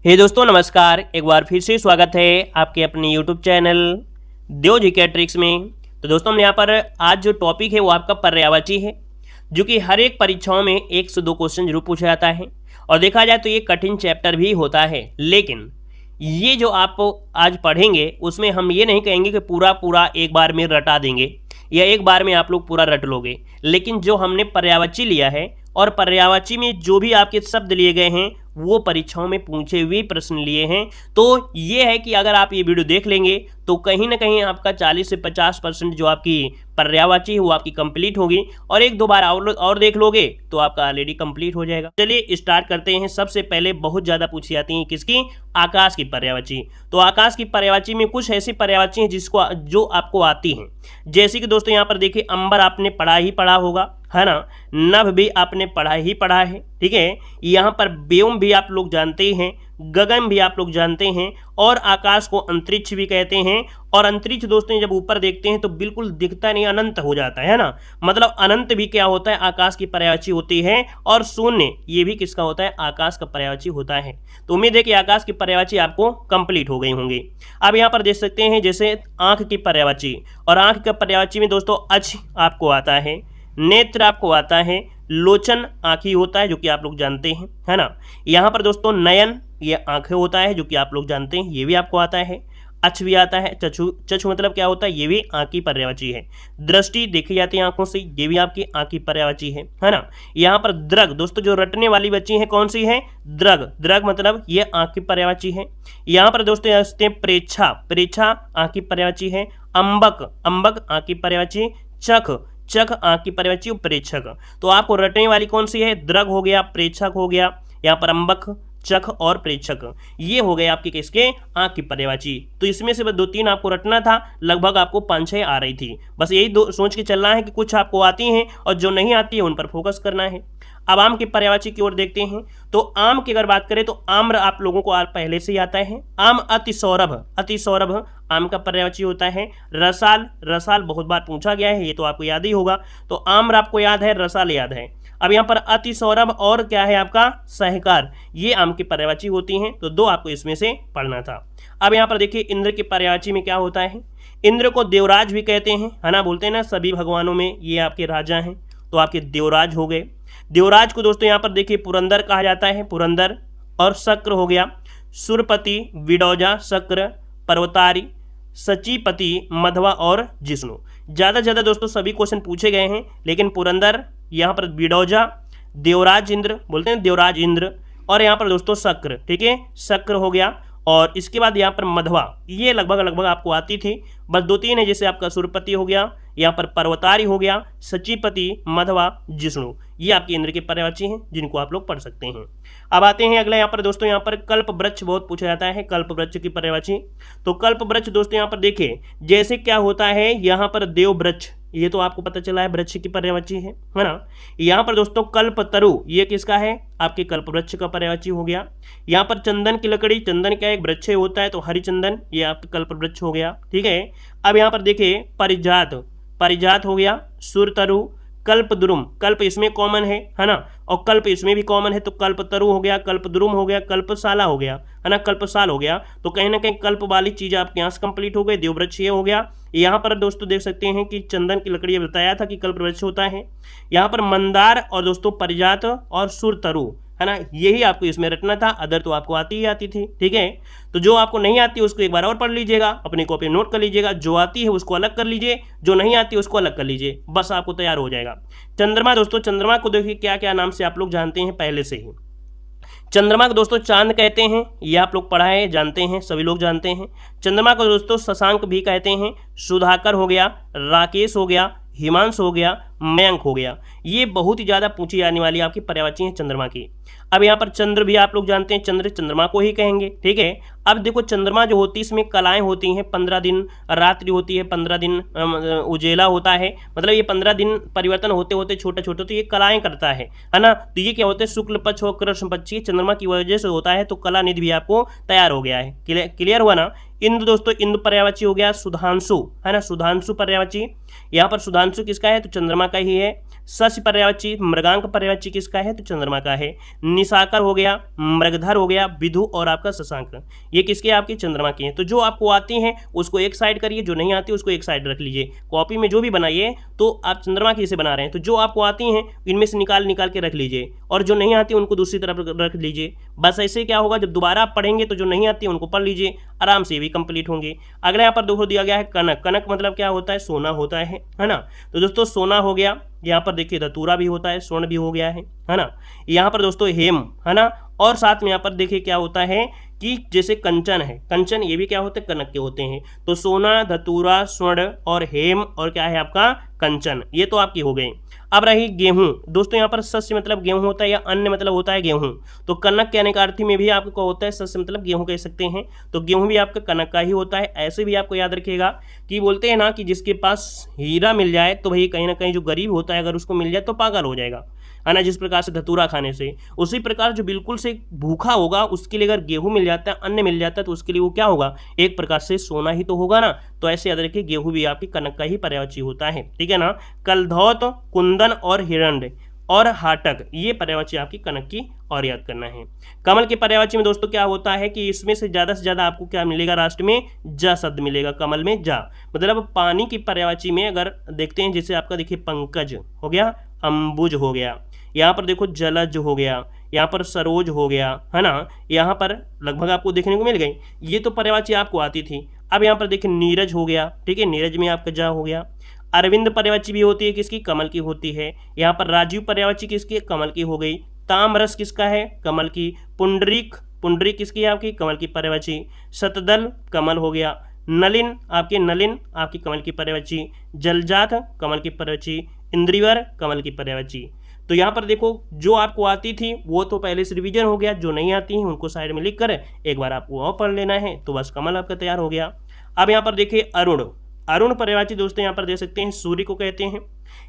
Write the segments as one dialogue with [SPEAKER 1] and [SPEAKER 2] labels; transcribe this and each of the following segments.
[SPEAKER 1] हे दोस्तों नमस्कार। एक बार फिर से स्वागत है आपके अपने यूट्यूब चैनल देव जीके ट्रिक्स में। तो दोस्तों हम यहाँ पर आज जो टॉपिक है वो आपका पर्यायवाची है, जो कि हर एक परीक्षाओं में 1 से 2 क्वेश्चन जरूर पूछा जाता है और देखा जाए तो ये कठिन चैप्टर भी होता है। लेकिन ये जो आप आज पढ़ेंगे उसमें हम ये नहीं कहेंगे कि पूरा एक बार में रटा देंगे या एक बार में आप लोग पूरा रट लोगे, लेकिन जो हमने पर्यायवाची लिया है और पर्यायवाची में जो भी आपके शब्द लिए गए हैं वो परीक्षाओं में पूछे हुए प्रश्न लिए हैं। तो ये है कि अगर आप ये वीडियो देख लेंगे तो कहीं ना कहीं आपका 40 से 50% जो आपकी पर्यायवाची है वो आपकी कंप्लीट होगी और 1-2 बार और देख लोगे तो आपका ऑलरेडी कंप्लीट हो जाएगा। चलिए स्टार्ट करते हैं। सबसे पहले बहुत ज़्यादा पूछी जाती है किसकी? आकाश की पर्यायवाची। तो आकाश की पर्यायवाची में कुछ ऐसी पर्यायवाची हैं जो आपको आती हैं, जैसे कि दोस्तों यहाँ पर देखिए अंबर आपने पढ़ा होगा, है ना। नभ भी आपने पढ़ा है, ठीक है। यहाँ पर व्योम भी आप लोग जानते हैं, गगन भी आप लोग जानते हैं और आकाश को अंतरिक्ष भी कहते हैं। और अंतरिक्ष दोस्तों जब ऊपर देखते हैं तो बिल्कुल दिखता नहीं, अनंत हो जाता है ना। मतलब अनंत भी क्या होता है? आकाश की पर्यायवाची होती है। और शून्य ये भी किसका होता है? आकाश का पर्यायवाची होता है। तो उम्मीद है कि आकाश की पर्यायवाची आपको कंप्लीट हो गई होंगी। अब यहाँ पर देख सकते हैं जैसे आंख की पर्यायवाची, और आंख का पर्यायवाची में दोस्तों अच आपको आता है, नेत्र आपको आता है, लोचन आँखी होता है जो कि आप लोग जानते हैं, है ना। यहाँ पर दोस्तों नयन ये आंखें होता है जो कि आप लोग जानते हैं, ये भी आपको आता है। अच भी आता है, चक्षु मतलब क्या होता है? ये भी आँख की पर्यायवाची है। दृष्टि देखी जाती है आंखों से, ये भी आपकी आँख की पर्यायवाची है ना। यहाँ पर दृग दोस्तों जो रटने वाली बच्ची है कौन सी है? दृग मतलब ये आँख की पर्यायवाची है। यहाँ पर दोस्तों प्रेच्छा आँख की पर्यायवाची है। अंबक आँख की पर्यायवाची। चख आँख की पर्यायवाची और प्रेक्षक। तो आपको रटने वाली कौन सी है? दृग हो गया, प्रेक्षक हो गया, यहाँ पर अंबक, चख और प्रेक्षक, ये हो गए आपके किसके? आंख की पर्यायवाची। तो इसमें से बस 2-3 आपको रटना था, लगभग आपको 5-6 आ रही थी। बस यही सोच के चलना है कि कुछ आपको आती हैं और जो नहीं आती है उन पर फोकस करना है। अब आम की पर्यायवाची की ओर देखते हैं। तो आम की अगर बात करें तो आम्र आप लोगों को पहले से ही आता है। आम अति सौरभ आम का पर्यायवाची होता है। रसाल बहुत बार पूछा गया है, ये तो आपको याद ही होगा। तो आम्र आपको याद है, रसाल याद है। अब यहाँ पर अति सौरभ और क्या है आपका? सहकार, ये आम की पर्यायवाची होती हैं। तो 2 आपको इसमें से पढ़ना था। अब यहाँ पर देखिए इंद्र की पर्यायवाची में क्या होता है? इंद्र को देवराज भी कहते हैं, है ना। बोलते हैं ना सभी भगवानों में ये आपके राजा हैं, तो आपके देवराज हो गए। देवराज को दोस्तों यहाँ पर देखिए पुरंदर कहा जाता है, पुरंदर। और शक्र हो गया सुरपति, विडौजा, शक्र, पर्वतारी, सचीपति, मधवा और जिष्णु। ज़्यादा दोस्तों सभी क्वेश्चन पूछे गए हैं, लेकिन पुरंदर, यहाँ पर विडौजा, देवराज इंद्र बोलते हैं, देवराज इंद्र, और यहाँ पर दोस्तों शक्र, ठीक है, शक्र हो गया। और इसके बाद यहाँ पर मधवा, ये लगभग आपको आती थी। बस 2-3 है, जैसे आपका सुरपति हो गया, यहाँ पर पर्वतारी हो गया, सचीपति, मधवा, जिष्णु, ये आपके इंद्र के पर्यायवाची हैं जिनको आप लोग पढ़ सकते हैं। अब आते हैं अगला। यहाँ पर दोस्तों यहाँ पर कल्प वृक्ष बहुत पूछा जाता है, कल्प वृक्ष की पर्यायवाची। तो कल्प वृक्ष दोस्तों यहाँ पर देखिए जैसे क्या होता है, यहाँ पर देव वृक्ष, ये तो आपको पता चला है वृक्ष की पर्यायवाची है ना। यहाँ पर दोस्तों कल्पतरु, ये किसका है? आपके कल्प वृक्ष का पर्यायवाची हो गया। यहाँ पर चंदन की लकड़ी, चंदन क्या एक वृक्ष होता है, तो हरिचंदन, ये आपका कल्प वृक्ष हो गया, ठीक है। अब यहाँ पर देखिए परिजात हो गया, सुरतरु, कल्पद्रुम, कल्प इसमें कॉमन है ना, और कल्प इसमें भी कॉमन है, तो कल्पतरु हो गया, कल्पद्रुम हो गया, कल्पशाला हो गया, है ना, कल्पसाल हो गया। तो कहीं ना कहीं कल्प वाली चीज़ आपके यहाँ से कंप्लीट हो गई। देववृक्ष ये हो गया। यहाँ पर दोस्तों देख सकते हैं कि चंदन की लकड़ी बताया था कि कल्प वृक्ष होता है। यहाँ पर मंदार और दोस्तों परिजात और सुरतरु, है ना, यही आपको इसमें रटना था। अदर तो आपको आती ही आती थी, ठीक है। तो जो आपको नहीं आती उसको एक बार और पढ़ लीजिएगा, अपनी कॉपी में नोट कर लीजिएगा। जो आती है उसको अलग कर लीजिए, जो नहीं आती उसको अलग कर लीजिए, बस आपको तैयार हो जाएगा। चंद्रमा दोस्तों, चंद्रमा को देखिए क्या क्या नाम से आप लोग जानते हैं पहले से ही। चंद्रमा को दोस्तों चांद कहते हैं, ये आप लोग पढ़ा है, जानते हैं, सभी लोग जानते हैं। चंद्रमा को दोस्तों शशांक भी कहते हैं। सुधाकर हो गया, राकेश हो गया, हिमांशु हो गया, मयंक हो गया। ये बहुत ही ज़्यादा पूछी जाने वाली आपकी पर्यायवाची है चंद्रमा की। अब यहाँ पर चंद्र भी आप लोग जानते हैं, चंद्रमा को ही कहेंगे, ठीक है। अब देखो चंद्रमा जो होती है इसमें कलाएं होती हैं, 15 दिन रात्रि होती है, 15 दिन उजेला होता है, मतलब ये 15 दिन परिवर्तन होते होते छोटे छोटे तो ये कलाएं करता है ना। तो ये क्या होते हैं? शुक्ल पक्ष और कृष्ण पक्ष, चंद्रमा की वजह से होता है। तो कला निधि भी आपको तैयार हो गया है, क्लियर हुआ ना। इंद्र दोस्तों, इंद्र पर्यायवाची हो गया। सुधांशु, है ना, सुधांशु पर्यायवाची, यहाँ पर सुधांशु किसका है? तो चंद्रमा का ही है। शशि पर्यायवाची, मृगांक पर्यायवाची किसका है? तो चंद्रमा का है। निशाकर हो गया, मृगधर हो गया, विधु और आपका शशांक, ये किसके आपके चंद्रमा के हैं। तो जो आपको आती हैं उसको एक साइड करिए, जो नहीं आती उसको एक साइड रख लीजिए। कॉपी में जो भी बनाइए तो आप चंद्रमा की से बना रहे हैं, तो जो आपको आती हैं इनमें से निकाल के रख लीजिए, और जो नहीं आती उनको दूसरी तरफ रख लीजिए। बस ऐसे क्या होगा, जब दोबारा आप पढ़ेंगे तो जो नहीं आती उनको पढ़ लीजिए, आराम से ये भी कंप्लीट होंगे। अगला यहाँ पर देखो दिया गया है कनक। कनक मतलब क्या होता है, सोना होता है ना। तो दोस्तों सोना हो गया, यहाँ पर देखिए धतूरा भी होता है, स्वर्ण भी हो गया है ना। यहाँ पर दोस्तों हेम है ना, और साथ में यहाँ पर देखिए क्या होता है कि जैसे कंचन है, कंचन ये भी क्या होते हैं, कनक के होते हैं। तो सोना, धतूरा, स्वर्ण और हेम और क्या है आपका कंचन, ये तो आपकी हो गई। अब रही गेहूं। दोस्तों यहाँ पर सस्य मतलब गेहूं होता है, या अन्न मतलब होता है गेहूं। तो कनक कहने का अर्थ में भी आपको होता है सस्य मतलब गेहूं कह सकते हैं। तो गेहूं भी आपका कनक का ही होता है। ऐसे भी आपको याद रखिएगा कि बोलते हैं ना कि जिसके पास हीरा मिल जाए तो भाई कहीं ना कहीं जो गरीब होता है अगर उसको मिल जाए तो पागल हो जाएगा, है ना। जिस प्रकार से धतूरा खाने से, उसी प्रकार जो बिल्कुल से भूखा होगा उसके लिए अगर गेहूं मिल जाता है, अन्न मिल जाता है, तो उसके लिए वो क्या होगा, एक प्रकार से सोना ही तो होगा ना। तो ऐसे याद रखिए गेहूं भी आपकी कनक का ही पर्यायवाची होता है, ठीक है ना। कलधौत, कुंदन और हिरण्य और हाटक, ये पर्यायवाची आपकी कनक की और याद करना है। कमल के पर्यायवाची में दोस्तों क्या होता है कि इसमें से ज़्यादा आपको क्या मिलेगा, राष्ट्र में जा शब्द मिलेगा, कमल में जा। मतलब पानी की पर्यायवाची में अगर देखते हैं, जैसे आपका देखिए पंकज हो गया, अंबुज हो गया, यहाँ पर देखो जलज हो गया, यहाँ पर सरोज हो गया, है ना। यहाँ पर लगभग आपको देखने को मिल गई, ये तो पर्यायवाची आपको आती थी। अब यहाँ पर देखिए नीरज हो गया, ठीक है, नीरज में आपका जा हो गया। अरविंद पर्यायवाची भी होती है, किसकी, कमल की होती है। यहाँ पर राजीव पर्यायवाची किसकी, कमल की हो गई। ताम्रस किसका है, कमल की। पुंडरीक, पुंडरीक किसकी है आपकी, कमल की पर्यायवाची। शतदल कमल हो गया। नलिन आपके, नलिन आपकी कमल की पर्यायवाची। जलजात कमल की पर्यायवाची। इंद्रिवर कमल की पर्यायवाची। तो यहाँ पर देखो जो आपको आती थी वो तो पहले से रिवीजन हो गया, जो नहीं आती है उनको साइड में लिख कर एक बार आपको और पढ़ लेना है, तो बस कमल आपका तैयार हो गया। अब यहाँ पर देखिए अरुण। अरुण पर्यायवाची दोस्तों यहाँ पर दे सकते हैं, सूर्य को कहते हैं।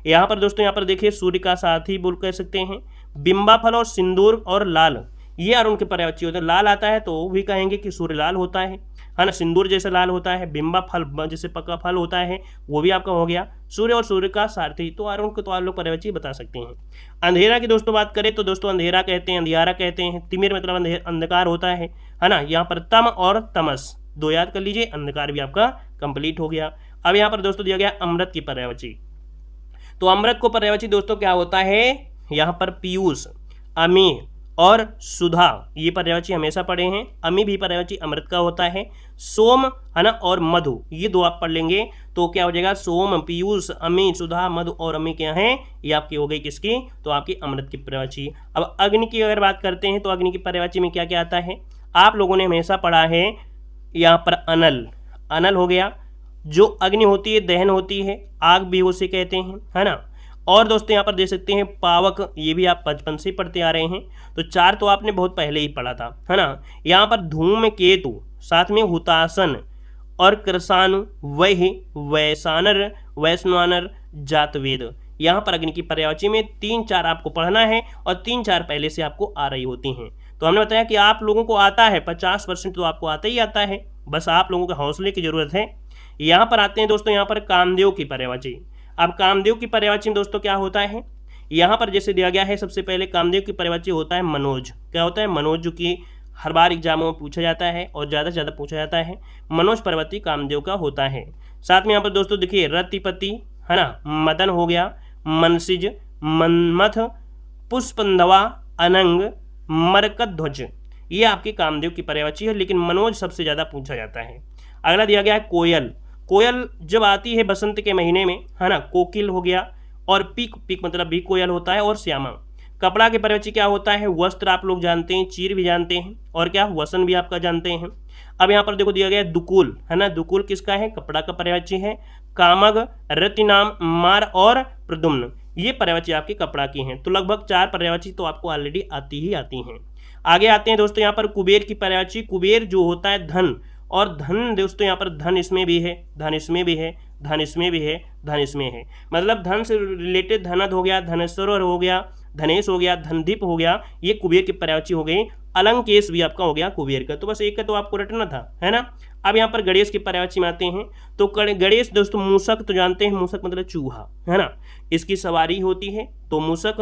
[SPEAKER 1] यहाँ पर दोस्तों यहाँ पर देखिए सूर्य का साथी बोल कह सकते हैं। बिंबा फल और सिंदूर और लाल, ये अरुण के पर्यायवाची होते हैं। लाल आता है तो भी कहेंगे कि सूर्य लाल होता है ना। सिंदूर जैसे लाल होता है, बिंबा फल जैसे पक्का फल होता है, वो भी आपका हो गया। सूर्य और सूर्य का सारथी, तो अरुण को तो आप लोग पर्यायवाची बता सकते हैं। अंधेरा की दोस्तों बात करें तो दोस्तों अंधेरा कहते हैं, अंधियारा कहते हैं। तिमिर मतलब अंधकार होता है ना। यहाँ पर तम और तमस दो याद कर लीजिए, अंधकार भी आपका कंप्लीट हो गया। अब यहाँ पर दोस्तों दिया गया अमृत की पर्यायवाची। तो अमृत को पर्यायवाची दोस्तों क्या होता है, यहाँ पर पीयूष, अमी और सुधा, ये पर्यायवाची हमेशा पढ़े हैं। अमी भी पर्यायवाची अमृत का होता है। सोम है ना, और मधु, ये दो आप पढ़ लेंगे तो क्या हो जाएगा, सोम, पीयूष, अमी, सुधा, मधु और अमी क्या है, ये आपकी हो गई किसकी, तो आपकी अमृत की पर्यायवाची। अब अग्नि की अगर बात करते हैं तो अग्नि की पर्यायवाची में क्या क्या आता है, आप लोगों ने हमेशा पढ़ा है। यहाँ पर अनल, अनल हो गया। जो अग्नि होती है दहन होती है, आग भी उसे कहते हैं, है ना। और दोस्तों यहाँ पर दे सकते हैं पावक, ये भी आप बचपन से पढ़ते आ रहे हैं, तो चार तो आपने बहुत पहले ही पढ़ा था, है ना। यहाँ पर धूम केतु, साथ में हुतासन और कृषाणु, वही, वैशानर, वैश्वानर, जातवेद। यहाँ पर अग्नि की पर्यायवाची में 3-4 आपको पढ़ना है और 3-4 पहले से आपको आ रही होती हैं। तो हमने बताया कि आप लोगों को आता है 50% तो आपको आता ही आता है, बस आप लोगों के हौसले की जरूरत है। यहाँ पर आते हैं दोस्तों, यहाँ पर कामदेव की पर्यायवाची। अब कामदेव की पर्यायवाची में दोस्तों क्या होता है, यहाँ पर जैसे दिया गया है, सबसे पहले कामदेव की पर्यायवाची होता है मनोज। क्या होता है, मनोज, जो कि हर बार एग्जामों में पूछा जाता है और ज़्यादा से ज़्यादा पूछा जाता है। मनोज पर्यायवाची कामदेव का होता है। साथ में यहाँ पर दोस्तों देखिए रतिपति, है ना, मदन हो गया, मनसिज, मनमथ, पुष्पंधवा, अनंग, मरकध्वज, ये आपके कामदेव की पर्यायवाची है, लेकिन मनोज सबसे ज़्यादा पूछा जाता है। अगला दिया गया है कोयल। कोयल जब आती है बसंत के महीने में, है ना, कोकिल हो गया। और पीक, पीक मतलब भी कोयल होता है। और श्यामा। कपड़ा के पर्यायवाची क्या होता है, वस्त्र आप लोग जानते हैं, चीर भी जानते हैं, और क्या वसन भी आपका जानते हैं। अब यहाँ पर देखो दिया गया दुकुल, है ना, दुकुल किसका है, कपड़ा का पर्यायवाची है। कामग, रतिनाम, मार और प्रद्युम्न, ये पर्यायवाची आपके कपड़ा की हैं। तो लगभग 4 पर्यायवाची तो आपको ऑलरेडी आती ही आती हैं। आगे आते हैं दोस्तों यहाँ पर कुबेर की पर्यायवाची। कुबेर जो होता है धन, और धन दोस्तों यहाँ पर धन इसमें भी है, धन इसमें भी है, धन इसमें भी है, धन इसमें है। मतलब धन से रिलेटेड धनद हो गया, धनेश्वर हो गया, धनेश हो गया, धनदीप हो गया, ये कुबेर की पर्यायवाची हो गई। अलंकेश भी आपका हो गया कुबेर का। तो बस एक का तो आपको रटना था, है ना। अब यहाँ पर गणेश की पर्यायवाची में आते हैं। तो गणेश दोस्तों मूसक तो जानते हैं, मूसक मतलब चूहा, है ना, इसकी सवारी होती है। तो मूसक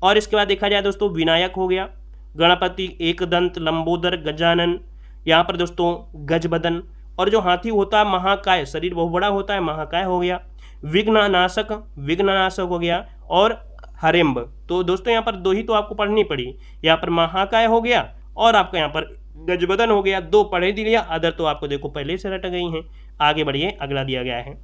[SPEAKER 1] और इसके बाद देखा जाए दोस्तों विनायक हो गया, गणपति, एकदंत, लंबोदर, गजानन, यहाँ पर दोस्तों गजबदन, और जो हाथी होता है महाकाय, शरीर बहुत बड़ा होता है, महाकाय हो गया, विघ्ननाशक, विघ्ननाशक हो गया, और हरेम्ब। तो दोस्तों यहाँ पर दो ही तो आपको पढ़नी पड़ी, यहाँ पर महाकाय हो गया और आपका यहाँ पर गजबदन हो गया, दो पढ़े दिया, अदर तो आपको देखो पहले से रट गई हैं। आगे बढ़िए, अगला दिया गया है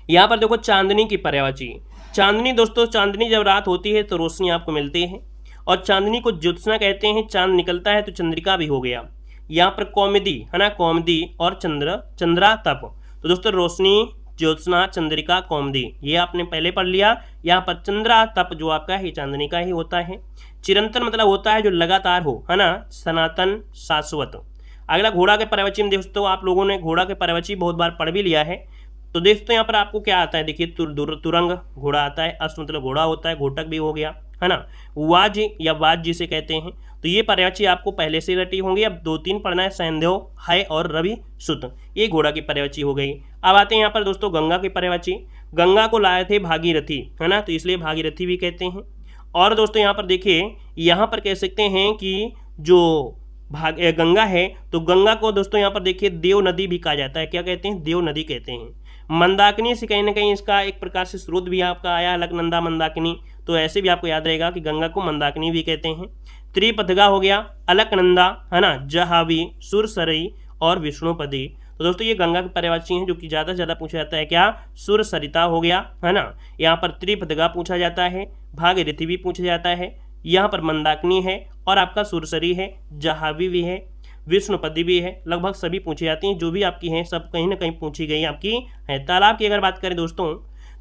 [SPEAKER 1] यहाँ पर देखो चांदनी की पर्यायवाची। चांदनी दोस्तों, चांदनी जब रात होती है तो रोशनी आपको मिलती है, और चांदनी को ज्योत्सना कहते हैं, चांद निकलता है तो चंद्रिका भी हो गया। यहाँ पर कौमुदी है ना, कौमुदी और चंद्रा तप। तो दोस्तों रोशनी, ज्योत्सना, चंद्रिका, कौमुदी, ये आपने पहले पढ़ लिया। यहाँ पर चंद्रा तप जो आपका है चांदनी का ही होता है। चिरंतन मतलब होता है जो लगातार हो, है ना, सनातन, शाश्वत। अगला घोड़ा के पर्यायवाची में दोस्तों आप लोगों ने घोड़ा के पर्यायवाची बहुत बार पढ़ भी लिया है। तो दोस्तों यहाँ पर आपको क्या आता है, देखिए तुरंग घोड़ा आता है, अश्व मतलब घोड़ा होता है, घोटक भी हो गया, है ना, वाज या वाज जिसे कहते हैं। तो ये पर्यायवाची आपको पहले से रटी होंगी, अब 2-3 पढ़ना है, सैंधव, है और रवि सुत, ये घोड़ा की पर्यायवाची हो गई। अब आते हैं यहाँ पर दोस्तों गंगा की पर्यायवाची। गंगा को लाए थे भागीरथी, है ना, तो इसलिए भागीरथी भी कहते हैं। और दोस्तों यहाँ पर देखिए, यहाँ पर कह सकते हैं कि जो गंगा है, तो गंगा को दोस्तों यहाँ पर देखिए देव नदी भी कहा जाता है। क्या कहते हैं, देव नदी कहते हैं। मंदाकिनी से कहीं ना कहीं इसका एक प्रकार से स्रोत भी आपका आया, अलकनंदा मंदाकिनी, तो ऐसे भी आपको याद रहेगा कि गंगा को मंदाकिनी भी कहते हैं। त्रिपथगा हो गया, अलकनंदा, है ना, जहावी, सुरसरई और विष्णुपदी। तो दोस्तों ये गंगा के पर्यायवाची हैं जो कि ज़्यादा से ज़्यादा पूछा जाता है। क्या, सुरसरिता हो गया, है ना, यहाँ पर त्रिपथगा पूछा जाता है, भागीरथी भी पूछा जाता है, यहाँ पर मंदाकिनी है, और आपका सुरसरी है, जहावी भी है, विष्णुपदी भी है। लगभग सभी पूछी जाती हैं, जो भी आपकी हैं सब कहीं ना कहीं पूछी गई आपकी है। तालाब की अगर बात करें दोस्तों,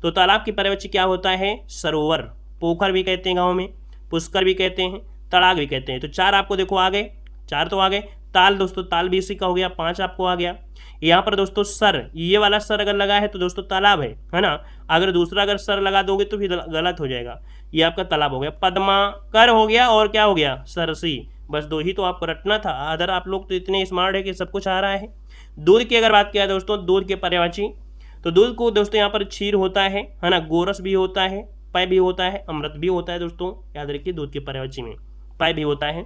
[SPEAKER 1] तो तालाब की पर्यायवाची क्या होता है, सरोवर, पोखर भी कहते हैं गाँव में, पुष्कर भी कहते हैं, तड़ाग भी कहते हैं। तो 4 आपको देखो आ गए, 4 तो आ गए। ताल दोस्तों, ताल भी इसी का हो गया, 5 आपको आ गया। यहाँ पर दोस्तों सर, ये वाला सर अगर लगा है तो दोस्तों तालाब है ना, अगर दूसरा अगर सर लगा दोगे तो फिर गलत हो जाएगा, ये आपका तालाब हो गया। पद्माकर हो गया, और क्या हो गया, सरसी। बस 2 ही तो आपको रटना था, अदर आप लोग तो इतने स्मार्ट है कि सब कुछ आ रहा है। दूध की अगर बात किया दोस्तों, दूध के पर्यायवाची, तो दूध को दोस्तों यहाँ पर क्षीर होता है ना, गोरस भी होता है, पय भी होता है, अमृत भी होता है। दोस्तों याद रखिए दूध के पर्यायवाची में पय भी होता है।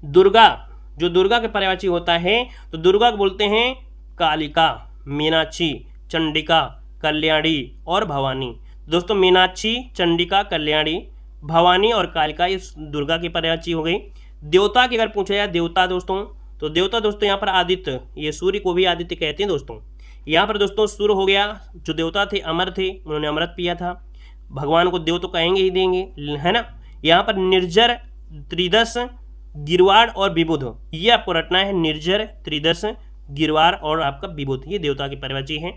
[SPEAKER 1] दुर्गा, जो दुर्गा के पर्यायवाची होता है, तो दुर्गा को बोलते हैं कालिका, मीनाक्षी, चंडिका, कल्याणी और भवानी। दोस्तों मीनाक्षी, चंडिका, कल्याणी, भवानी और कालिका इस दुर्गा की पर्यायवाची हो गई। देवता की अगर पूछा जाए, देवता दोस्तों, तो देवता दोस्तों यहाँ पर आदित्य, ये सूर्य को भी आदित्य कहते हैं दोस्तों। यहाँ पर दोस्तों सूर्य हो गया, जो देवता थे अमर थे, उन्होंने अमृत पिया था, भगवान को देव तो कहेंगे ही देंगे, है ना। यहाँ पर निर्जर, त्रिदश, गिरवाड़ और विबुध, ये आपको रटना है, निर्जर, त्रिदश, गिरवाड़ और आपका विबुध, ये देवता की पर्यायवाची है।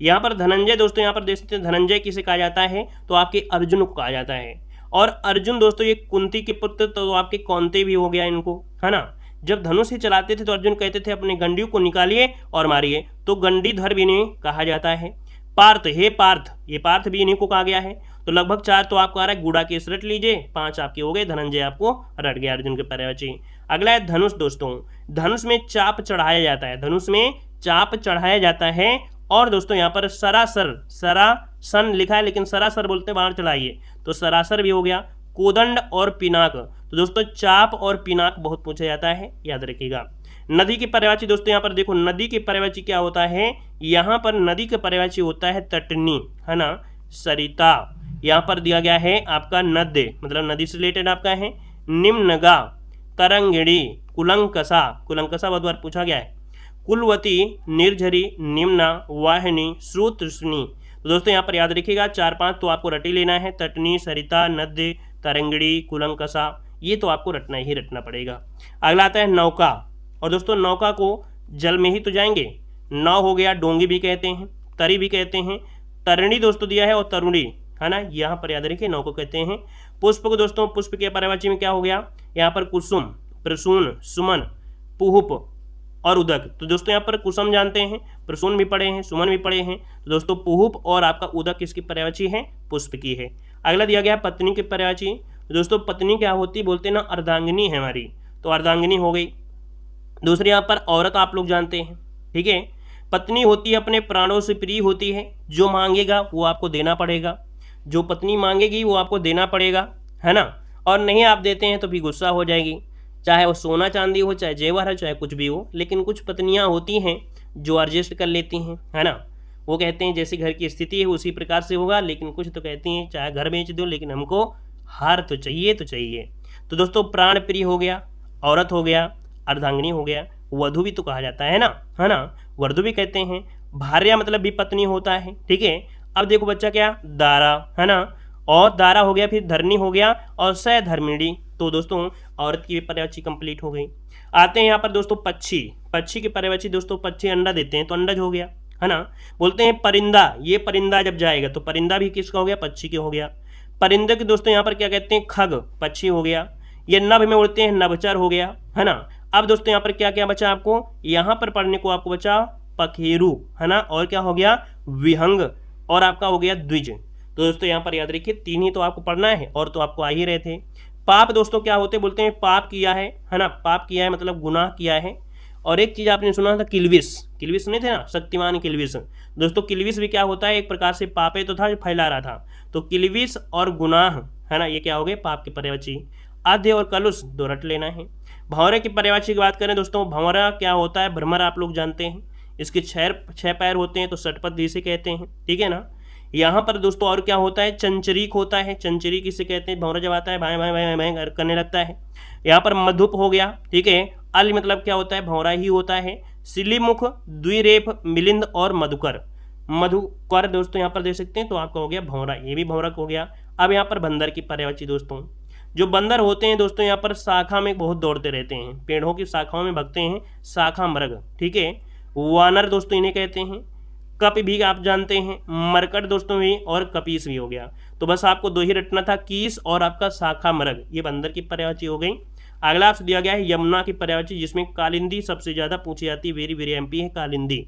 [SPEAKER 1] यहाँ पर धनंजय दोस्तों, यहाँ पर देख सकते हैं धनंजय किसे कहा जाता है, तो आपके अर्जुन को कहा जाता है। और अर्जुन दोस्तों ये कुंती के पुत्र, तो आपके कौनते भी हो गया इनको, है ना। जब धनुष ही चलाते थे तो अर्जुन कहते थे अपने गंडियों को निकालिए और मारिए, तो गंडीधर भी इन्हें कहा जाता है। पार्थ, हे पार्थ, ये पार्थ भी इन्हीं को कहा गया है। तो लगभग 4 तो आपको आ रहा है, गुड़ा केस रट लीजिए, 5 आपके हो गए, धनंजय आपको रट गया अर्जुन के पर्यायवाची। अगला है धनुष दोस्तों, धनुष में चाप चढ़ाया जाता है, धनुष में चाप चढ़ाया जाता है। और दोस्तों यहाँ पर सरासर, सरासन लिखा है लेकिन सरासर बोलते हैं, बाहर चढ़ाइए, तो सरासर भी हो गया। कोदंड और पिनाक, तो दोस्तों चाप और पिनाक बहुत पूछा जाता है, याद रखिएगा। नदी की पर्यायवाची दोस्तों, यहाँ पर देखो नदी की पर्यायवाची क्या होता है, यहाँ पर नदी का पर्यायवाची होता है तटनी, है ना, सरिता। यहाँ पर दिया गया है आपका नद्य, मतलब नदी से रिलेटेड आपका है। निम्नगा, तरंगिणी, कुलंकसा, कुलंकसा बहुत बार पूछा गया है। कुलवती, निर्झरी, निम्ना, वाहिनी, श्रुतृष्णि। तो दोस्तों यहाँ पर याद रखिएगा 4-5 तो आपको रटी लेना है, तटनी, सरिता, नद्य, तरंगिणी, कुलंकसा, ये तो आपको रटना ही रटना पड़ेगा। अगला आता है नौका, और दोस्तों नौका को जल में ही तो जाएंगे, नाव हो गया, डोंगी भी कहते हैं, तरी भी कहते हैं, तरुणी दोस्तों दिया है, और तरुणी, है ना, यहाँ पर याद रखिए नौ को कहते हैं। पुष्प को दोस्तों, पुष्प के पर्यायवाची में क्या हो गया, यहाँ पर कुसुम, प्रसून, सुमन, पुहुप और उदक। तो दोस्तों यहाँ पर कुसुम जानते हैं, प्रसून भी पढ़े हैं, सुमन भी पढ़े हैं, तो दोस्तों पुहुप और आपका उदक किसकी पर्यायवाची है, पुष्प की है। अगला दिया गया पत्नी की पर्यायवाची, तो दोस्तों पत्नी क्या होती, बोलते हैं ना अर्धांगिनी है हमारी, तो अर्धांगिनी हो गई। दूसरी यहाँ पर औरत आप लोग जानते हैं, ठीक है। पत्नी होती है अपने प्राणों से प्रिय होती है, जो मांगेगा वो आपको देना पड़ेगा, जो पत्नी मांगेगी वो आपको देना पड़ेगा, है ना, और नहीं आप देते हैं तो भी गुस्सा हो जाएगी, चाहे वो सोना चांदी हो, चाहे जेवर हो, चाहे कुछ भी हो। लेकिन कुछ पत्नियां होती हैं जो एडजस्ट कर लेती हैं, है ना, वो कहते हैं जैसी घर की स्थिति है उसी प्रकार से होगा। लेकिन कुछ तो कहती हैं चाहे घर बेच दो लेकिन हमको हार तो चाहिए तो चाहिए। तो दोस्तों प्राण प्रिय हो गया, औरत हो गया, अर्धांगिनी हो गया, वधु भी तो कहा जाता है ना, वधु भी कहते हैं। भार्या मतलब भी पत्नी होता है, ठीक है। अब देखो बच्चा क्या, दारा, है ना, और दारा हो गया, फिर धरनी हो गया, और सधर्मिणी। तो दोस्तों औरत की भी पर्यायवाची कंप्लीट हो गई। आते हैं यहाँ पर दोस्तों पक्षी। पक्षी की पर्यायवाची दोस्तों, पक्षी अंडा देते हैं तो अंडज हो गया, है ना। बोलते हैं परिंदा, ये परिंदा जब जाएगा तो परिंदा भी किसका हो गया, पक्षी के हो गया। परिंदे के दोस्तों यहाँ पर क्या कहते हैं, खग, पक्षी हो गया। ये नभ में उड़ते हैं, नभचर हो गया, है ना। अब दोस्तों यहाँ पर क्या क्या बचा आपको, यहाँ पर पढ़ने को आपको बचा पखेरु, है ना, और क्या हो गया, विहंग, और आपका हो गया द्विज। तो दोस्तों यहाँ पर याद रखिए 3 ही तो आपको पढ़ना है, और तो आपको आ ही रहे थे। पाप दोस्तों क्या होते, बोलते हैं पाप किया है ना, पाप किया है मतलब गुनाह किया है। और एक चीज आपने सुना था किल्विस, किल्विस सुने थे ना, शक्तिमान किल्विस। दोस्तों किल्विस भी क्या होता है, एक प्रकार से पापे तो था जो फैला रहा था। तो किल्विस और गुनाह, है ना, ये क्या हो गए, पाप के पर्यायवाची। आध्य और कलुष दो रट लेना है। भंवरे की पर्यायवाची की बात करें दोस्तों, भंवरा क्या होता है, भ्रमर आप लोग जानते हैं, इसके 6 पैर होते हैं तो षटपथ इसे कहते हैं, ठीक है ना। यहाँ पर दोस्तों और क्या होता है, चंचरीक होता है, चंचरीक इसे कहते हैं, भंवरा जब आता है भाई भाई भाई भाई करने लगता है। यहाँ पर मधुप हो गया, ठीक है। अल मतलब क्या होता है, भंवरा ही होता है। सिलीमुख, द्विरेफ, मिलिंद और मधुकर। मधुकर दोस्तों यहाँ पर देख सकते हैं तो आपका हो गया भंवरा, ये भी भंवरा हो गया। अब यहाँ पर बंदर की पर्यायवाची दोस्तों, जो बंदर होते हैं दोस्तों यहाँ पर शाखा में बहुत दौड़ते रहते हैं, पेड़ों की शाखाओं में भगते हैं, शाखा मृग, ठीक है। वानर दोस्तों इन्हें कहते हैं। कप भी आप जानते हैं, मरकट दोस्तों भी, और कपीस भी हो गया। तो बस आपको 2 ही रटना था, कीस और आपका शाखा मृग, ये बंदर की पर्यायवाची हो गई। अगला आपसे दिया गया है यमुना की पर्यायवाची, जिसमें कालिंदी सबसे ज्यादा पूछी जाती है, वेरी वेरी एमपी है कालिंदी।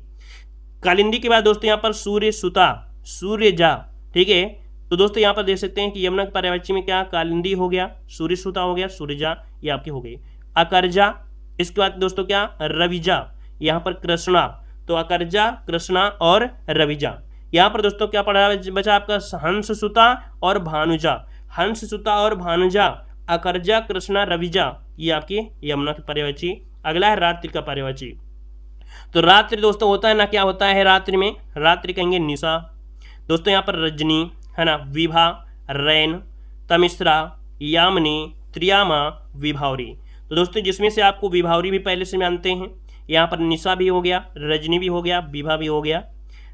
[SPEAKER 1] कालिंदी के बाद दोस्तों यहाँ पर सूर्य सुता, सूर्य जा, ठीक है। तो दोस्तों यहाँ पर देख सकते हैं कि यमुना की पर्यायवाची में क्या, कालिंदी हो गया, सूर्य सुता हो गया, सूर्यजा, ये आपकी हो गई। अकरजा, इसके बाद दोस्तों क्या, रविजा, यहाँ पर कृष्णा, तो अकरजा, कृष्णा और रविजा। यहाँ पर दोस्तों क्या पढ़ा बचा आपका, हंस सुता और भानुजा, हंस सुता और भानुजा, अकरजा, कृष्णा, रविजा, ये आपकी यमुना की पर्यायवाची। अगला है रात्रि का पर्यायवाची। तो रात्रि दोस्तों होता है ना, क्या होता है रात्रि में, रात्रि कहेंगे निशा दोस्तों, यहाँ पर रजनी, है ना, विभा, रैन, तमिश्रा, यामिनी, त्रियामा, विभावरी। तो दोस्तों जिसमें से आपको विभावरी भी पहले से जानते हैं, यहाँ पर निशा भी हो गया, रजनी भी हो गया, विभा भी हो गया,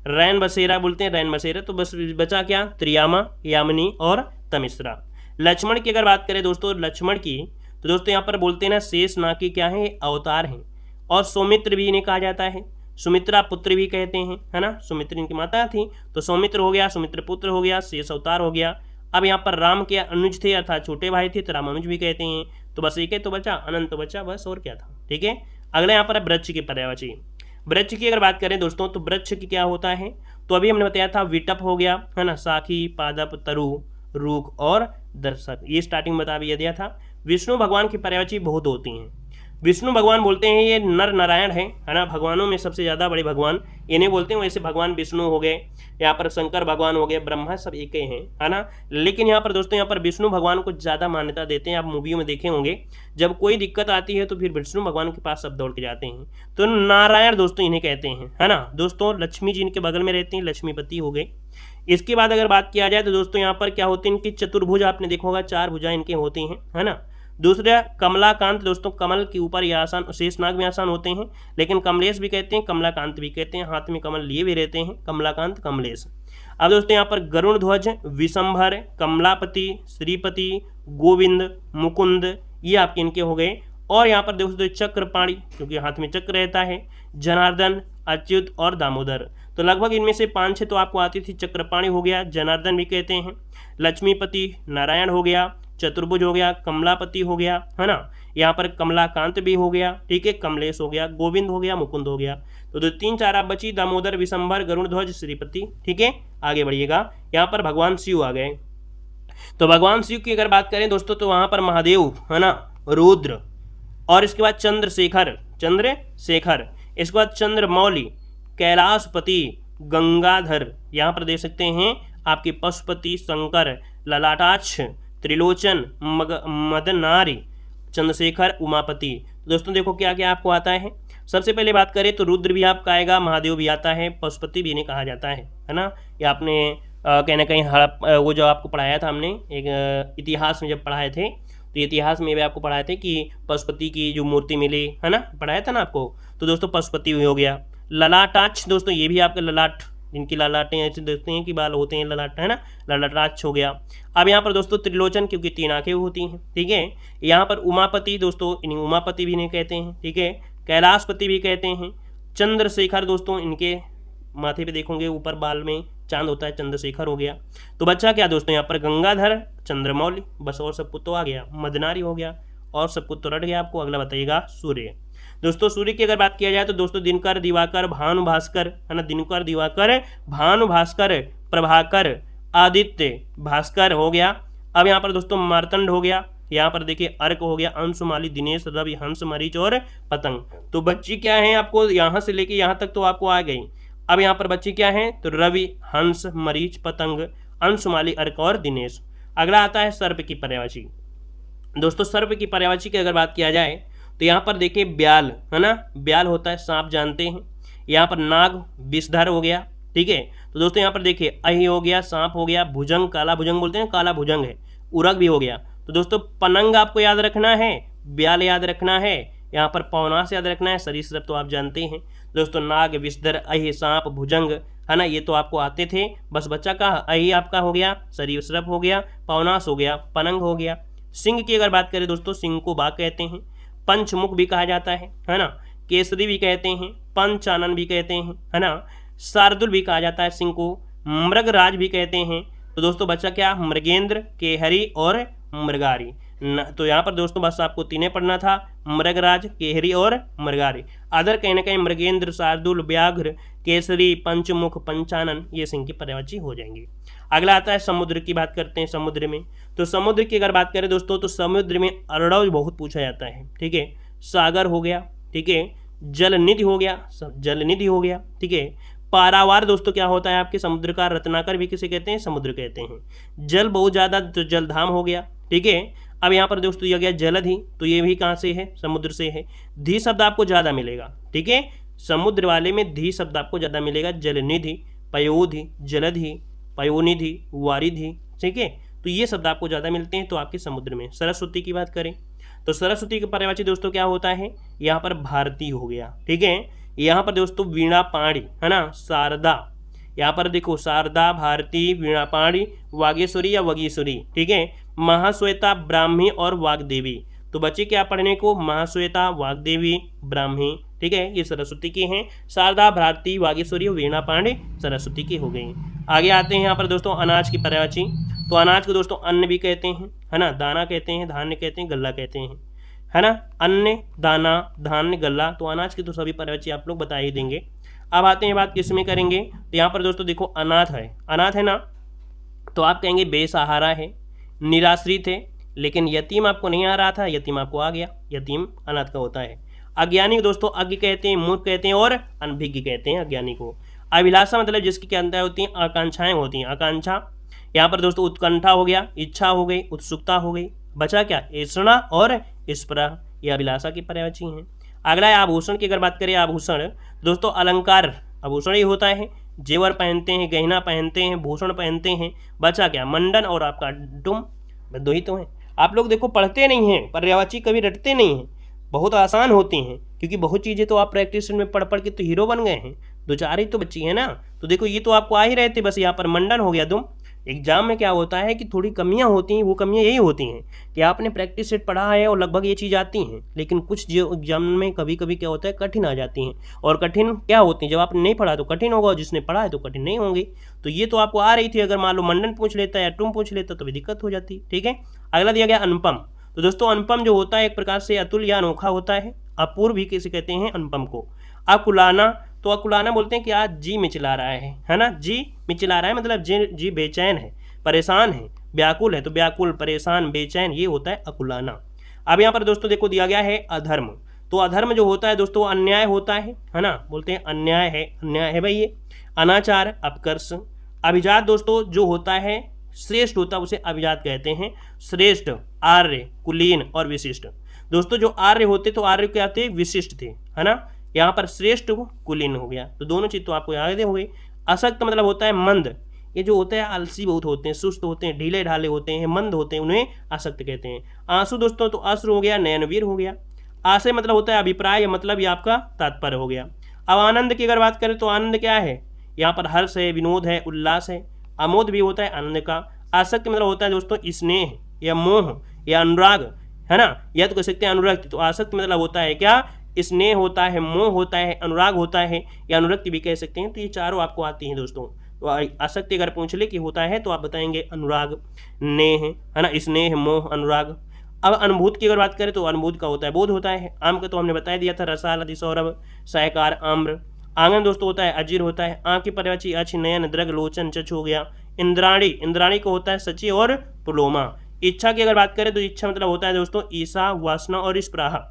[SPEAKER 1] रैन बसेरा बोलते हैं, रैन बसेरा। तो बस बचा क्या, त्रियामा, यामिनी और तमिश्रा। लक्ष्मण की अगर बात करें दोस्तों, लक्ष्मण की, तो दोस्तों यहाँ पर बोलते हैं ना, शेष नाग के क्या है, अवतार हैं। और सौमित्र भी इन्हें कहा जाता है, सुमित्रा पुत्र भी कहते हैं, है ना, सुमित्र इनकी माता थी, तो सौमित्र हो गया, सुमित्र पुत्र हो गया, शेष अवतार हो गया। अब यहाँ पर राम के अनुज थे अर्थात छोटे भाई थे, तो रामानुज भी कहते हैं। तो बस एक है तो बचा, अनंत तो बचा, बस और क्या था, ठीक है। अगला यहाँ पर है वृक्ष की पर्यायवाची। वृक्ष की अगर बात करें दोस्तों, तो वृक्ष की क्या होता है, तो अभी हमने बताया था विटप हो गया, है ना, साखी, पादप, तरु, रूख और दर्शक, ये स्टार्टिंग बता भी दिया था। विष्णु भगवान की पर्यायवाची बहुत होती हैं। विष्णु भगवान बोलते हैं ये नर नारायण है ना, भगवानों में सबसे ज़्यादा बड़े भगवान इन्हें बोलते हैं। वैसे भगवान विष्णु हो गए, यहाँ पर शंकर भगवान हो गए, ब्रह्मा, सब एक ही हैं, है ना। लेकिन यहाँ पर दोस्तों यहाँ पर विष्णु भगवान को ज़्यादा मान्यता देते हैं। आप मूवियों में देखे होंगे, जब कोई दिक्कत आती है तो फिर विष्णु भगवान के पास सब दौड़ के जाते हैं। तो नारायण दोस्तों इन्हें कहते हैं, है ना। दोस्तों लक्ष्मी जी इनके बगल में रहती हैं, लक्ष्मीपति हो गए। इसके बाद अगर बात किया जाए तो दोस्तों यहाँ पर क्या होती है, इनकी चतुर्भुज आपने देखा होगा, 4 भुजाएं इनके होती हैं, है ना। दूसरा कमलाकांत दोस्तों, कमल के ऊपर ये आसान, शेषनाग में आसान होते हैं, लेकिन कमलेश भी कहते हैं, कमलाकांत भी कहते हैं, हाथ में कमल लिए भी रहते हैं, कमलाकांत, कमलेश। अब दोस्तों यहाँ पर गरुण ध्वज, विशंभर, कमलापति, श्रीपति, गोविंद, मुकुंद, ये आपके इनके हो गए। और यहाँ पर दोस्तों चक्रपाणी, क्योंकि हाथ में चक्र रहता है, जनार्दन, अच्युत और दामोदर। तो लगभग इनमें से 5-6 तो आपको आती थी। चक्रपाणी हो गया, जनार्दन भी कहते हैं, लक्ष्मीपति, नारायण हो गया, चतुर्भुज हो गया, कमलापति हो गया, है ना, यहाँ पर कमलाकांत भी हो गया, ठीक है, कमलेश हो गया, गोविंद हो गया, मुकुंद हो गया। तो 3-4 आप बची, दामोदर, विशंभर, गरुण ध्वज, श्रीपति, ठीक है। आगे बढ़िएगा, यहाँ पर भगवान शिव आ गए। तो भगवान शिव की अगर बात करें दोस्तों, तो वहाँ पर महादेव, है ना, रुद्र, और इसके बाद चंद्रशेखर, चंद्रशेखर, इसके बाद चंद्रमौली, कैलाशपति, गंगाधर, यहाँ पर देख सकते हैं आपके पशुपति, शंकर, ललाटाक्ष, त्रिलोचन, मदनारी, चंद्रशेखर, उमापति। तो दोस्तों देखो क्या क्या आपको आता है। सबसे पहले बात करें तो रुद्र भी आपका आएगा, महादेव भी आता है, पशुपति भी इन्हें कहा जाता है ना। ये आपने कहीं ना कहीं वो जो आपको पढ़ाया था हमने एक इतिहास में जब पढ़ाए थे, तो इतिहास में भी आपको पढ़ाए थे कि पशुपति की जो मूर्ति मिली है ना, पढ़ाया था ना आपको। तो दोस्तों पशुपति भी हो गया। ललाटाक्ष दोस्तों ये भी आपका ललाट, जिनकी ललाटें ऐसे देखते हैं कि बाल होते हैं ललाट, है ना, ललाटाक्ष हो गया। अब यहाँ पर दोस्तों त्रिलोचन, क्योंकि 3 आंखें होती हैं, ठीक है। यहाँ पर उमापति दोस्तों, इन्हें उमापति भी इन्हें कहते हैं, ठीक है। कैलाशपति भी कहते हैं। चंद्रशेखर दोस्तों, इनके माथे पे देखोगे ऊपर बाल में चांद होता है, चंद्रशेखर हो गया। तो बच्चा क्या दोस्तों यहाँ पर गंगाधर, चंद्रमौली, बस और सब कुछ तो आ गया। मदनारी हो गया और सब कुछ तो रट गया आपको। अगला बताइएगा सूर्य। दोस्तों सूर्य की अगर बात किया जाए तो दोस्तों दिनकर, दिवाकर, भानु भास्कर, है ना, दिनकर, दिवाकर, भानु भास्कर, प्रभाकर, आदित्य, भास्कर हो गया। अब यहाँ पर दोस्तों मार्तंड हो गया। यहाँ पर देखिए अर्क हो गया, अंशुमाली, दिनेश, रवि, हंस, मरीच और पतंग। तो बच्ची क्या है आपको यहाँ से लेके यहाँ तक तो आपको आ गई। अब यहाँ पर बच्ची क्या है तो रवि, हंस, मरीच, पतंग, अंशुमाली, अर्क और दिनेश। अगला आता है सर्प की पर्यायवाची। दोस्तों सर्प की पर्यायवाची की अगर बात किया जाए तो यहाँ पर देखिए ब्याल, है ना, ब्याल होता है सांप, जानते हैं। यहाँ पर नाग, विषधर हो गया, ठीक है। तो दोस्तों यहाँ पर देखिए अहि हो गया, सांप हो गया, भुजंग, काला भुजंग बोलते हैं, काला भुजंग है, उरग भी हो गया। तो दोस्तों पनंग आपको याद रखना है, ब्याल याद रखना है, यहाँ पर पौनास याद रखना है, सरीसृप तो आप जानते हैं दोस्तों, नाग, विषधर, अहि, सांप, भुजंग, है ना, ये तो आपको आते थे। बस बच्चा का अहि आपका हो गया, सरीसृप हो गया, पौनास हो गया, पनंग हो गया। सिंह की अगर बात करें दोस्तों, सिंह को बाघ कहते हैं, पंचमुख भी कहा जाता है ना, केसरी भी कहते हैं, पंचानन भी कहते हैं, है ना, शार्दुल भी कहा जाता है सिंह को, मृगराज भी कहते हैं। तो दोस्तों बच्चा क्या, मृगेंद्र, केहरी और मृगारी। तो यहाँ पर दोस्तों बस आपको 3 पढ़ना था, मृगराज, केहरी और मृगारी। अदर कहीं ना कहीं मृगेंद्र, शार्दुल, व्याघ्र, केसरी, पंचमुख, पंचानन, ये सिंह की पर्यायवाची हो जाएंगे। अगला आता है समुद्र की बात करते हैं। समुद्र में तो समुद्र की अगर बात करें दोस्तों तो समुद्र में अर्णव बहुत पूछा जाता है, ठीक है। सागर हो गया, ठीक है, जलनिधि हो गया, जलनिधि हो गया, ठीक है। पारावार दोस्तों क्या होता है आपके समुद्र का, रत्नाकर भी किसे कहते हैं, समुद्र कहते हैं। जल बहुत ज़्यादा तो जलधाम हो गया, ठीक है। अब यहाँ पर दोस्तों दिया गया जलधि, तो ये भी कहाँ से है, समुद्र से है। धी शब्द आपको ज़्यादा मिलेगा, ठीक है, समुद्र वाले में धी शब्द आपको ज़्यादा मिलेगा। जलनिधि, पयोधि, जलधि, पयोनिधि, वारिधि, ठीक है, तो ये शब्द आपको ज़्यादा मिलते हैं तो आपके समुद्र में। सरस्वती की बात करें तो सरस्वती की पर्यायवाची दोस्तों क्या होता है, यहाँ पर भारती हो गया, ठीक है। यहाँ पर दोस्तों वीणा पाणी, है ना, शारदा, यहाँ पर देखो शारदा, भारती, वीणा पाणी, वागेश्वरी या वगीश्वरी, ठीक है। महाश्वेता, ब्राह्मी और वाग्देवी। तो बच्चे क्या पढ़ने को, महाश्वेता, वाग्देवी, ब्राह्मी, ठीक है, ये सरस्वती की हैं। शारदा, भारती, वागेश्वरी, वीणा पाणी सरस्वती की हो गई। आगे आते हैं यहाँ पर दोस्तों अनाज की पर्यायवाची। तो अनाज को दोस्तों अन्न भी कहते हैं, है ना, दाना कहते हैं, धान्य कहते हैं, गल्ला कहते हैं, है ना, अन्न, दाना, धान्य, गल्ला। तो अनाज की तो सभी पर्यायवाची आप लोग बता ही देंगे। अब आते हैं बात किस में करेंगे, तो यहाँ पर दोस्तों देखो अनाथ है, अनाथ है ना, तो आप कहेंगे बेसहारा है, निराश्रित है, लेकिन यतीम आपको नहीं आ रहा था, यतीम आपको आ गया, यतीम अनाथ का होता है। अज्ञानी दोस्तों अज्ञ कहते हैं, मूर्ख कहते हैं और अनभिज्ञ कहते हैं अज्ञानी को। अभिलाषा मतलब जिसकी क्या होती हैं, आकांक्षाएं होती हैं, आकांक्षा। यहाँ पर दोस्तों उत्कंठा हो गया, इच्छा हो गई, उत्सुकता हो गई, बचा क्या, ऐषणा और स्पृहा, ये अभिलाषा की पर्यायवाची हैं। अगला है आभूषण की अगर बात करें, आभूषण दोस्तों अलंकार, आभूषण ही होता है, जेवर पहनते हैं, गहना पहनते हैं, भूषण पहनते हैं, बचा क्या, मंडन और आपका डुम, दो ही तो हैं। आप लोग देखो पढ़ते नहीं हैं, पर्यायवाची कभी रटते नहीं हैं, बहुत आसान होती हैं, क्योंकि बहुत चीज़ें तो आप प्रैक्टिस में पढ़ पढ़ के तो हीरो बन गए हैं। 2-4 ही तो बच्ची है ना, तो देखो ये तो आपको आ ही रहे थे, बस यहाँ पर मंडन हो गया दुम। एग्जाम में क्या होता है कि थोड़ी कमियां होती हैं, वो कमियां यही होती हैं कि आपने प्रैक्टिस सेट पढ़ा है और लगभग ये चीज़ आती हैं, लेकिन कुछ जो एग्जाम में कभी कभी क्या होता है कठिन आ जाती हैं। और कठिन क्या होती हैं, जब आपने नहीं पढ़ा तो कठिन होगा और जिसने पढ़ा है तो कठिन नहीं होंगी। तो ये तो आपको आ रही थी, अगर मान लो मंडन पूछ लेता या तुम पूछ लेता तो भी दिक्कत हो जाती, ठीक है। अगला दिया गया अनुपम। तो दोस्तों अनुपम जो होता है एक प्रकार से अतुल या अनोखा होता है, अपूर्व भी किसे कहते हैं अनुपम को। अकुलाना, तो अकुलाना बोलते हैं कि आज जी मिचला रहा है ना, जी मिचला रहा है मतलब जी बेचैन है, परेशान है, व्याकुल है, तो व्याकुल, परेशान, बेचैन, ये होता है अकुलाना। अब यहाँ पर दोस्तों देखो दिया गया है अधर्म। तो अधर्म जो होता है दोस्तों अन्याय होता है ना, बोलते हैं अन्याय है भाई ये। अनाचार, अपकर्ष। अभिजात दोस्तों जो होता है श्रेष्ठ होता है उसे अभिजात कहते हैं। श्रेष्ठ, आर्य, कुलीन और विशिष्ट। दोस्तों जो आर्य होते तो आर्य क्या थे, विशिष्ट थे, है ना। यहाँ पर श्रेष्ठ कुलीन हो गया, तो दोनों चीज तो आपको याद हो गई। असक्त मतलब होता है मंद, ये जो होता है आलसी बहुत होते हैं, सुस्त होते हैं, ढीले ढाले होते हैं, मंद होते हैं, उन्हें असक्त कहते हैं। आंसू दोस्तों तो अश्रु हो गया, नयनवीर हो गया। आशय मतलब होता है अभिप्राय या मतलब ये आपका तात्पर्य हो गया। अब आनंद की अगर बात करें तो आनंद क्या है, यहाँ पर हर्ष है, विनोद है, उल्लास है। आमोद भी होता है आनंद का। आसक्ति मतलब होता है दोस्तों स्नेह या मोह या अनुराग, है ना, या तो कह सकते हैं अनुरक्त। तो आसक्ति मतलब होता है क्या, स्नेह होता है, मोह होता है, अनुराग होता है या अनुरक्ति भी कह सकते हैं। तो ये चारों आपको आती हैं दोस्तों। तो आसक्ति अगर पूछ ले कि होता है तो आप बताएंगे अनुराग, नेह, है ना, स्नेह, मोह, अनुराग। अब अनुभूत की अगर बात करें तो अनुभूत का होता है बोध होता है। आम का तो हमने बता दिया था, रसाल, अधिसौरभ, सायकार, आम्र। आंगन दोस्तों होता है अजीर होता है। आंख की पर्यायवाची अच, नयन, दृग, लोचन, चच हो गया। इंद्राणी, इंद्राणी को होता है सची और पुलोमा। इच्छा की अगर बात करें तो इच्छा मतलब होता है दोस्तों ईसा, वासना और स्प्राहा।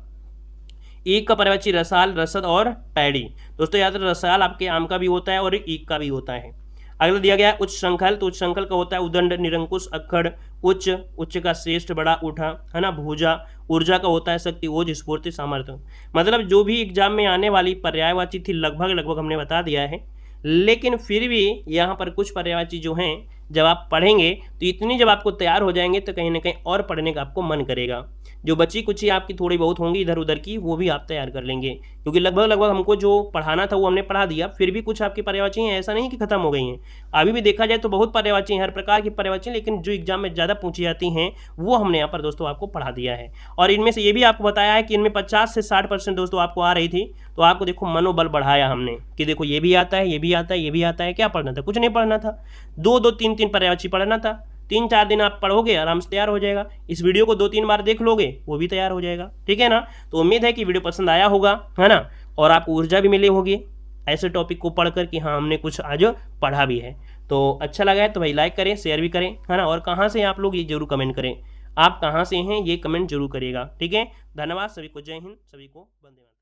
[SPEAKER 1] ईक का पर्यायवाची रसाल, रसद और पैड़ी। दोस्तों याद रखें रसाल आपके आम का भी होता है और ईक का भी होता है। अगला दिया गया है उच्च श्रृंखल, तो उच्च श्रृंखल का होता है उदंड, निरंकुश, अक्खड़, उच्च, उच्च का श्रेष्ठ, बड़ा, उठा, है ना, भूजा। ऊर्जा का होता है शक्ति, ओज, स्फूर्ति, सामर्थ्य। मतलब जो भी एग्जाम में आने वाली पर्यायवाची थी लगभग हमने बता दिया है, लेकिन फिर भी यहाँ पर कुछ पर्यायवाची जो हैं जब आप पढ़ेंगे तो इतनी जब आपको तैयार हो जाएंगे तो कहीं ना कहीं और पढ़ने का आपको मन करेगा। जो बची कुछ ही आपकी थोड़ी बहुत होंगी इधर उधर की, वो भी आप तैयार कर लेंगे, क्योंकि लगभग हमको जो पढ़ाना था वो हमने पढ़ा दिया। फिर भी कुछ आपकी पर्यायवाची हैं, ऐसा नहीं कि खत्म हो गई हैं। अभी भी देखा जाए तो बहुत पर्यायवाची हैं, हर प्रकार की पर्यायवाची, लेकिन जो एग्जाम में ज़्यादा पूछी जाती हैं वो हमने यहाँ पर दोस्तों आपको पढ़ा दिया है। और इनमें से ये भी आपको बताया है कि इनमें 50 से 60% दोस्तों आपको आ रही थी। तो आपको देखो मनोबल बढ़ाया हमने कि देखो ये भी आता है, ये भी आता है, ये भी आता है। क्या पढ़ना था, कुछ नहीं पढ़ना था, 2-2, 3-3 पर्यायवाची पढ़ना था। 3-4 दिन आप पढ़ोगे आराम से तैयार हो जाएगा। इस वीडियो को 2-3 बार देख लोगे वो भी तैयार हो जाएगा, ठीक है ना। तो उम्मीद है कि वीडियो पसंद आया होगा, है ना, और आपको ऊर्जा भी मिली होगी ऐसे टॉपिक को पढ़कर कि हाँ हमने कुछ आज पढ़ा भी है। तो अच्छा लगा है तो भाई लाइक करें, शेयर भी करें, है ना। और कहाँ से आप लोग ये जरूर कमेंट करें, आप कहाँ से हैं ये कमेंट जरूर करिएगा, ठीक है। धन्यवाद सभी को, जय हिंद, सभी को वंदे मातरम।